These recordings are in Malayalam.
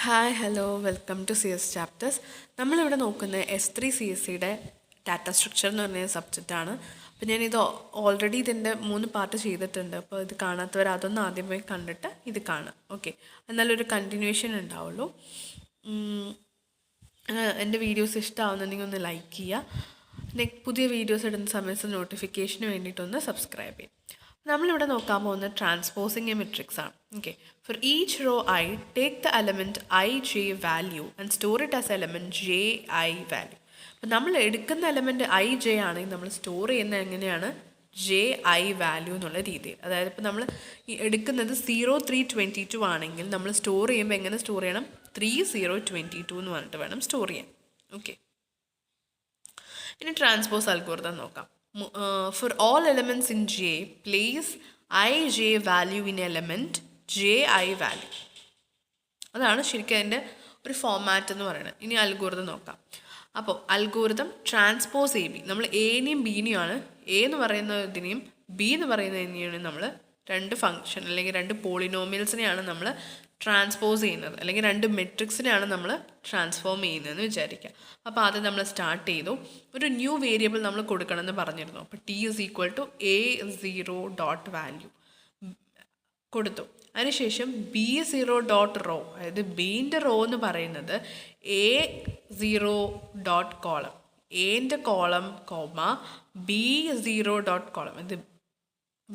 Hi hello welcome to C S chapters. നമ്മളിവിടെ നോക്കുന്ന S3 CSCയുടെ ഡാറ്റ സ്ട്രക്ചർ എന്ന് പറഞ്ഞ സബ്ജക്റ്റാണ്. അപ്പോൾ ഞാനിത് ഓൾറെഡി ഇതിൻ്റെ 3 പാർട്ട് ചെയ്തിട്ടുണ്ട്. അപ്പോൾ ഇത് കാണാത്തവർ അതൊന്ന് ആദ്യം പോയി കണ്ടിട്ട് ഇത് കാണാം. ഓക്കെ, എന്നാലൊരു കണ്ടിന്യൂഷൻ ഉണ്ടാവുള്ളൂ. എൻ്റെ വീഡിയോസ് ഇഷ്ടമാവുന്നുണ്ടെങ്കിൽ ഒന്ന് ലൈക്ക് ചെയ്യുക. പുതിയ വീഡിയോസ് ഇടുന്ന സമയത്ത് നോട്ടിഫിക്കേഷന് വേണ്ടിയിട്ടൊന്ന് സബ്സ്ക്രൈബ് ചെയ്യും. നമ്മളിവിടെ നോക്കാൻ പോകുന്നത് ട്രാൻസ്പോസിങ് എ മെട്രിക്സ് ആണ്. Okay, for each raw I take the element I J value and store it as element J I value. അപ്പം നമ്മൾ എടുക്കുന്ന എലമെൻറ്റ് ഐ ജെ ആണെങ്കിൽ നമ്മൾ സ്റ്റോർ ചെയ്യുന്നത് എങ്ങനെയാണ്? ജെ ഐ വാല്യൂ എന്നുള്ള രീതിയിൽ. അതായത് ഇപ്പോൾ നമ്മൾ എടുക്കുന്നത് 0322 ആണെങ്കിൽ നമ്മൾ സ്റ്റോർ ചെയ്യുമ്പോൾ എങ്ങനെ സ്റ്റോർ ചെയ്യണം? 3022 എന്ന് പറഞ്ഞിട്ട് വേണം സ്റ്റോർ ചെയ്യാൻ. ഓക്കെ, ഇനി ട്രാൻസ്പോസ് അൽഗോരിതം നോക്കാം. For all elements in J, place ij value in element ji value. അതാണ് ശരിക്കും അതിൻ്റെ ഒരു ഫോമാറ്റ് എന്ന് പറയുന്നത്. ഇനി അൽഗോരിതം നോക്കാം. അപ്പോൾ അൽഗോരിതം ട്രാൻസ്പോസ് എ ബി, നമ്മൾ എനെയും ബിനെയാണ്, എ എന്ന് പറയുന്നതിനെയും ബി എന്ന് പറയുന്നതിനെയാണ് നമ്മൾ രണ്ട് ഫംഗ്ഷൻ അല്ലെങ്കിൽ രണ്ട് പോളിനോമിയൽസിനെയാണ് നമ്മൾ ട്രാൻസ്പോസ് ചെയ്യുന്നത്, അല്ലെങ്കിൽ രണ്ട് മെട്രിക്സിനെയാണ് നമ്മൾ ട്രാൻസ്ഫോം ചെയ്യുന്നതെന്ന് വിചാരിക്കുക. അപ്പോൾ ആദ്യം നമ്മൾ സ്റ്റാർട്ട് ചെയ്തു, ഒരു ന്യൂ വേരിയബിൾ നമ്മൾ കൊടുക്കണമെന്ന് പറഞ്ഞിരുന്നു. അപ്പോൾ t=a0.value കൊടുത്തു. അതിനുശേഷം b0.row, അതായത് ബീൻ്റെ റോ എന്ന് പറയുന്നത് a0.column, എൻ്റെ കോളം കോമ b0.column, ഇത്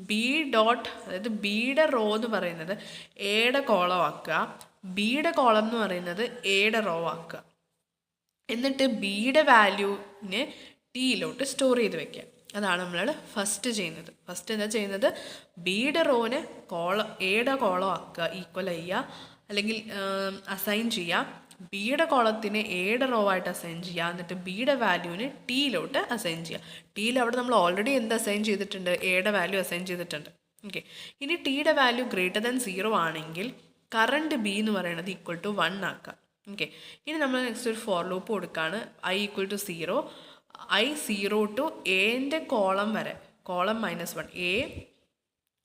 ബി ഡോട്ട്, അതായത് ബിയുടെ റോ എന്ന് പറയുന്നത് എയുടെ കോളം ആക്കുക, ബിയുടെ കോളം എന്ന് പറയുന്നത് എയുടെ റോ ആക്കുക. എന്നിട്ട് ബിയുടെ വാല്യൂവിനെ ടിയിലോട്ട് സ്റ്റോർ ചെയ്ത് വെക്കുക. അതാണ് നമ്മൾ ഫസ്റ്റ് ചെയ്യുന്നത്. ഫസ്റ്റ് എന്താ ചെയ്യുന്നത്? ബിയുടെ റോനെ എയുടെ കോളം ആക്കുക, ഈക്വൽ ചെയ്യുക, അല്ലെങ്കിൽ അസൈൻ ചെയ്യുക. ബിയുടെ കോളത്തിന് എയുടെ റോ ആയിട്ട് അസൈൻ ചെയ്യുക. എന്നിട്ട് ബിയുടെ വാല്യൂവിന് ടിയിലോട്ട് അസൈൻ ചെയ്യുക. ടിയിൽ അവിടെ നമ്മൾ ഓൾറെഡി എന്ത് അസൈൻ ചെയ്തിട്ടുണ്ട്? എയുടെ വാല്യൂ അസൈൻ ചെയ്തിട്ടുണ്ട്. ഓക്കെ, ഇനി ടിയുടെ വാല്യൂ ഗ്രേറ്റർ ദാൻ 0 ആണെങ്കിൽ കറണ്ട് ബി എന്ന് പറയുന്നത് =1 ആക്കുക. ഓക്കെ, ഇനി നമ്മൾ നെക്സ്റ്റ് ഒരു ഫോർ ലൂപ്പ് കൊടുക്കുകയാണ്. i=0, i0 ടു എൻ്റെ കോളം വരെ, കോളം -1, a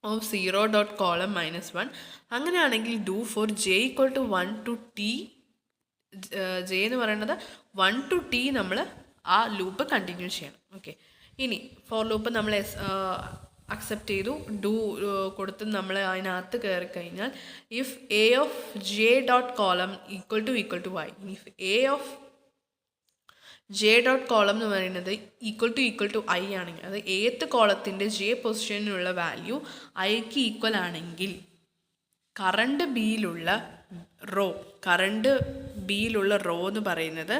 ഓഫ് 0.column -1. അങ്ങനെയാണെങ്കിൽ do for j=1 to T, J എന്ന് പറയുന്നത് 1 ടു ടി നമ്മൾ ആ ലൂപ്പ് കണ്ടിന്യൂ ചെയ്യണം. ഓക്കെ, ഇനി ഫോർ ലൂപ്പ് നമ്മൾ അക്സെപ്റ്റ് ചെയ്തു, ഡു കൊടുത്ത് നമ്മൾ അതിനകത്ത് കയറി കഴിഞ്ഞാൽ if A of J dot column equal to Y, if A of J dot column എന്ന് പറയുന്നത് ഈക്വൽ ടു ഐ ആണെങ്കിൽ, അത് ഏത് കോളത്തിൻ്റെ ജെ പൊസിഷനിലുള്ള വാല്യൂ ഐക്ക് ഈക്വൽ ആണെങ്കിൽ കറണ്ട് ബിയിലുള്ള റോ എന്ന് പറയുന്നത്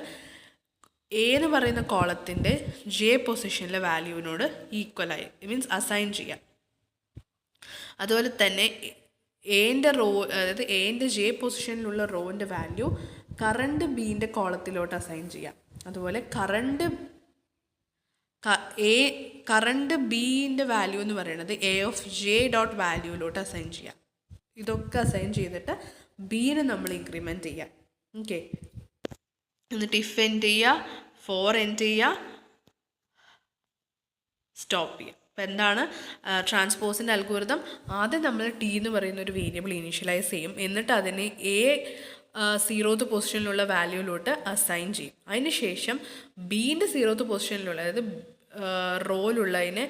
എ എന്ന് പറയുന്ന കോളത്തിൻ്റെ ജെ പൊസിഷനിലെ വാല്യൂവിനോട് ഈക്വലായി, മീൻസ് അസൈൻ ചെയ്യാം. അതുപോലെ തന്നെ എൻ്റെ റോ, അതായത് എൻ്റെ ജെ പൊസിഷനിലുള്ള റോൻ്റെ വാല്യൂ കറണ്ട് ബീൻ്റെ കോളത്തിലോട്ട് അസൈൻ ചെയ്യാം. അതുപോലെ കറണ്ട് ബീൻ്റെ വാല്യൂ എന്ന് പറയുന്നത് എ ഓഫ് ജെ ഡോട്ട് വാല്യൂവിലോട്ട് അസൈൻ ചെയ്യാം. ഇതൊക്കെ അസൈൻ ചെയ്തിട്ട് ബീനെ നമ്മൾ ഇൻക്രിമെൻറ്റ് ചെയ്യാം. ഓക്കെ, എന്നിട്ട് ഇഫ് എൻഡ് ചെയ്യുക, ഫോർ എൻഡ് ചെയ്യുക, സ്റ്റോപ്പ് ചെയ്യുക. അപ്പോൾ എന്താണ് ട്രാൻസ്പോസിൻ്റെ അൽഗോരിതം? ആദ്യം നമ്മൾ ടി എന്ന് പറയുന്ന ഒരു വേരിയബിൾ ഇനീഷ്യലൈസ് ചെയ്യും, എന്നിട്ട് അതിനെ എ 0th പൊസിഷനിലുള്ള വാല്യൂയിലോട്ട് അസൈൻ ചെയ്യും. അതിനുശേഷം ബീൻ്റെ 0th പൊസിഷനിലുള്ള, അതായത് റോയിലുള്ളതിനെ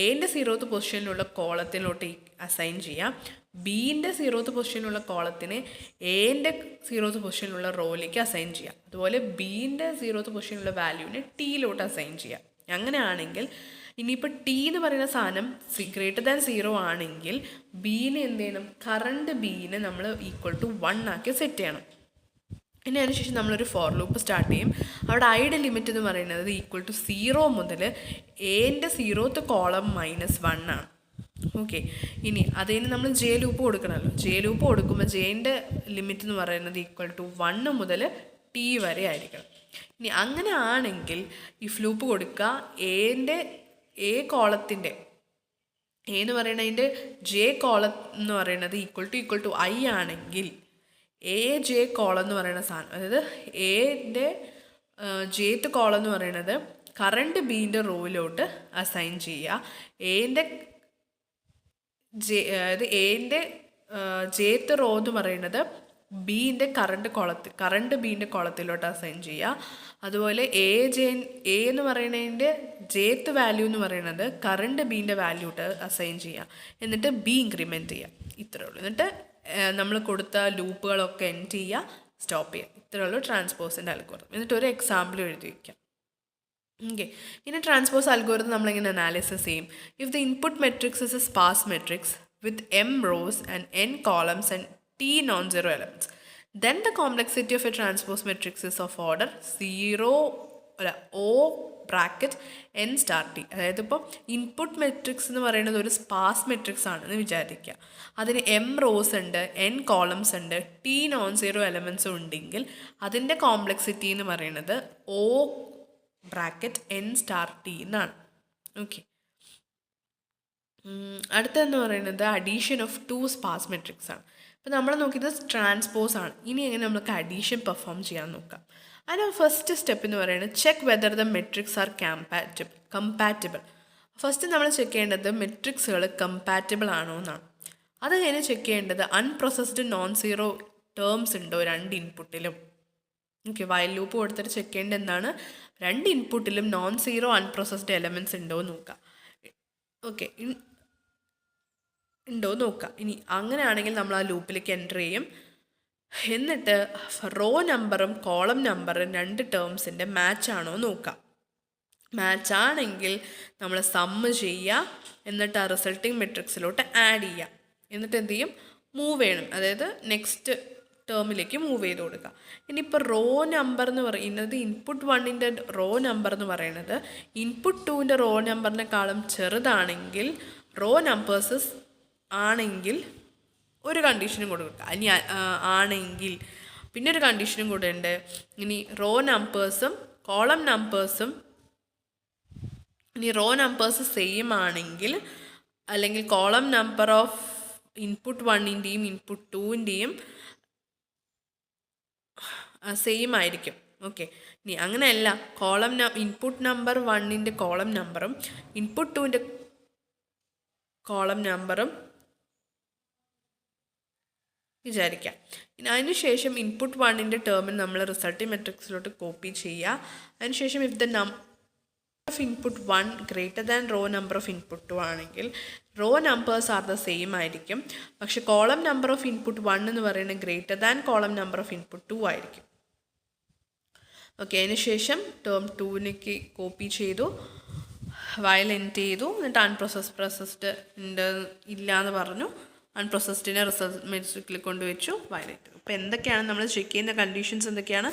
എൻ്റെ 0th പൊസിഷനിലുള്ള കോളത്തിലോട്ട് അസൈൻ ചെയ്യാം. ബീൻ്റെ 0th പൊസിഷനിലുള്ള കോളത്തിനെ എൻ്റെ 0th പൊസിഷനിലുള്ള റോയിലേക്ക് അസൈൻ ചെയ്യാം. അതുപോലെ ബീൻ്റെ 0th പൊസിഷനിലുള്ള വാല്യൂവിനെ ടിയിലോട്ട് അസൈൻ ചെയ്യാം. അങ്ങനെയാണെങ്കിൽ ഇനിയിപ്പോൾ ടി എന്ന് പറയുന്ന സാധനം ഗ്രേറ്റർ ദാൻ 0 ആണെങ്കിൽ ബീനെ എന്ത് ചെയ്യണം? കറണ്ട് ബീനെ നമ്മൾ =1 ആക്കി സെറ്റ് ചെയ്യണം. ഇനി അതിനുശേഷം നമ്മളൊരു ഫോർ ലൂപ്പ് സ്റ്റാർട്ട് ചെയ്യും. അവിടെ ഐയുടെ ലിമിറ്റ് എന്ന് പറയുന്നത് =0 മുതൽ എൻ്റെ 0th കോളം -1 ആണ്. ഓക്കെ, ഇനി അതിന് നമ്മൾ ജെ ലൂപ്പ് കൊടുക്കണമല്ലോ. ജെ ലൂപ്പ് കൊടുക്കുമ്പോൾ ജെൻ്റെ ലിമിറ്റ് എന്ന് പറയുന്നത് =1 മുതൽ ടി വരെ ആയിരിക്കണം. ഇനി അങ്ങനെ ആണെങ്കിൽ ഇഫ് ലൂപ്പ് കൊടുക്കുക, എ കോളത്തിൻ്റെ എ എന്ന് പറയുന്നതിൻ്റെ ജെ കോളം എന്ന് പറയുന്നത് ഈക്വൽ ടു ഐ ആണെങ്കിൽ എ ജെ കോളം എന്ന് പറയുന്ന സാധനം, അതായത് എൻ്റെ ജേത്ത് കോളം എന്ന് പറയുന്നത് കറണ്ട് ബീൻ്റെ റോയിലോട്ട് അസൈൻ ചെയ്യുക. അതായത് എൻ്റെ ജേത്ത് റോ എന്ന് പറയുന്നത് ബീൻ്റെ കറണ്ട് ബീൻ്റെ കോളത്തിലോട്ട് അസൈൻ ചെയ്യുക. അതുപോലെ എ എന്ന് പറയുന്നതിൻ്റെ ജേത്ത് വാല്യൂ എന്ന് പറയുന്നത് കറണ്ട് ബീൻ്റെ വാല്യൂട്ട് അസൈൻ ചെയ്യുക. എന്നിട്ട് ബി ഇൻക്രിമെൻറ്റ് ചെയ്യുക. ഇത്രയേ ഉള്ളൂ. എന്നിട്ട് നമ്മൾ കൊടുത്ത ലൂപ്പുകളൊക്കെ എൻഡ് ചെയ്യുക, സ്റ്റോപ്പ് ചെയ്യുക. ഇത്രയേ ഉള്ളൂ ട്രാൻസ്പോസിൻ്റെ അൽഗോരിതം. എന്നിട്ട് ഒരു എക്സാമ്പിൾ എഴുതി വയ്ക്കാം. ഓക്കെ, ഇനി ട്രാൻസ്പോസ് അൽഗോരിതം നമ്മളിങ്ങനെ അനാലിസിസ് ചെയ്യും. If the input matrix is A sparse matrix with m rows and n columns and t non-zero elements, then the complexity of a transpose matrix is of order O bracket n star t. അതായത് ഇപ്പോൾ ഇൻപുട്ട് മെട്രിക്സ് എന്ന് പറയുന്നത് ഒരു സ്പാർസ് മെട്രിക്സ് ആണെന്ന് വിചാരിക്കുക. അതിന് m rows ഉണ്ട്, n columns ഉണ്ട്, t non-zero elements ഉണ്ടെങ്കിൽ അതിൻ്റെ കോംപ്ലക്സിറ്റി എന്ന് പറയുന്നത് O bracket n star t എന്നാണ്. ഓക്കെ, അടുത്തതെന്ന് പറയുന്നത് അഡീഷൻ ഓഫ് 2 സ്പാർസ് മെട്രിക്സ് ആണ്. അപ്പോൾ നമ്മൾ നോക്കിയത് ട്രാൻസ്പോസ് ആണ്. ഇനി എങ്ങനെ നമുക്ക് അഡീഷൻ പെർഫോം ചെയ്യാൻ നോക്കാം. അതിന് ഫസ്റ്റ് സ്റ്റെപ്പ് എന്ന് പറയുന്നത് check whether the matrix are compatible. First നമ്മൾ ചെക്ക് ചെയ്യേണ്ടത് മെട്രിക്സുകൾ കമ്പാറ്റബിൾ ആണോ എന്നാണ്. അത് കഴിഞ്ഞ് ചെക്ക് ചെയ്യേണ്ടത് അൺപ്രൊസസ്ഡ് നോൺ സീറോ ടേംസ് ഉണ്ടോ 2 ഇൻപുട്ടിലും. ഓക്കെ, വൈൽ ലൂപ്പ് കൊടുത്തിട്ട് ചെക്ക് ചെയ്യേണ്ടത് എന്താണ്, 2 ഇൻപുട്ടിലും നോൺ സീറോ അൺപ്രൊസസ്ഡ് എലമെൻറ്റ്സ് ഉണ്ടോ എന്ന് നോക്കാം. ഓക്കെ, ഉണ്ടോ നോക്കാം. ഇനി അങ്ങനെയാണെങ്കിൽ നമ്മൾ ആ ലൂപ്പിലേക്ക് എൻ്റർ ചെയ്യും. എന്നിട്ട് റോ നമ്പറും കോളം നമ്പറും 2 ടേംസിൻ്റെ മാച്ച് ആണോ നോക്കാം. മാച്ച് ആണെങ്കിൽ നമ്മൾ സമ്മ് ചെയ്യുക. എന്നിട്ട് ആ റിസൾട്ടിങ് മെട്രിക്സിലോട്ട് ആഡ് ചെയ്യുക. എന്നിട്ട് എന്ത് ചെയ്യും, മൂവ് ചെയ്യണം. അതായത് നെക്സ്റ്റ് ടേമിലേക്ക് മൂവ് ചെയ്ത് കൊടുക്കുക. ഇനിയിപ്പോൾ റോ നമ്പർ എന്ന് പറയുന്നത് ഇൻപുട്ട് 1ൻ്റെ റോ നമ്പർ എന്ന് പറയുന്നത് ഇൻപുട്ട് 2ൻ്റെ റോ നമ്പറിനെക്കാളും ചെറുതാണെങ്കിൽ റോ നമ്പേഴ്സ് ആണെങ്കിൽ ഒരു കണ്ടീഷനും കൊടുക്കുക. ഇനി ആണെങ്കിൽ പിന്നെ ഒരു കണ്ടീഷനും കൂടെ ഉണ്ട്. ഇനി റോ നമ്പേഴ്സും കോളം നമ്പേഴ്സും സെയിം ആണെങ്കിൽ, അല്ലെങ്കിൽ കോളം നമ്പർ ഓഫ് ഇൻപുട്ട് 1ൻ്റെയും ഇൻപുട്ട് 2ൻ്റെയും സെയിം ആയിരിക്കും. ഓക്കെ, ഇനി അങ്ങനെയല്ല, ഇൻപുട്ട് നമ്പർ 1ൻ്റെ കോളം നമ്പറും ഇൻപുട്ട് 2ൻ്റെ കോളം നമ്പറും വിചാരിക്കാം. ഇനി അതിനുശേഷം ഇൻപുട്ട് 1ൻ്റെ ടേമിൽ നമ്മൾ റിസൾട്ടിംഗ് മെട്രിക്സിലോട്ട് കോപ്പി ചെയ്യുക. അതിനുശേഷം if the number of input 1 greater than row number of input 2 ആണെങ്കിൽ row numbers are the same ആയിരിക്കും. പക്ഷെ കോളം നമ്പർ ഓഫ് ഇൻപുട്ട് 1 എന്ന് പറയുന്നത് greater than column number of input 2 ആയിരിക്കും. ഓക്കെ, അതിനുശേഷം ടേം 2ലേക്ക് കോപ്പി ചെയ്തു, വയൽ എൻഡ് ചെയ്തു. എന്നിട്ട് അൺപ്രൊസസ്ഡ് ഇല്ല എന്ന് പറഞ്ഞു. അൺപ്രൊസസ്ഡിനെ റിസൾട്ട് മെട്രിക്കിൽ കൊണ്ടുവച്ചു, വയലേറ്റ്. അപ്പോൾ എന്തൊക്കെയാണ് നമ്മൾ ചെക്ക് ചെയ്യുന്ന കണ്ടീഷൻസ് എന്തൊക്കെയാണ്,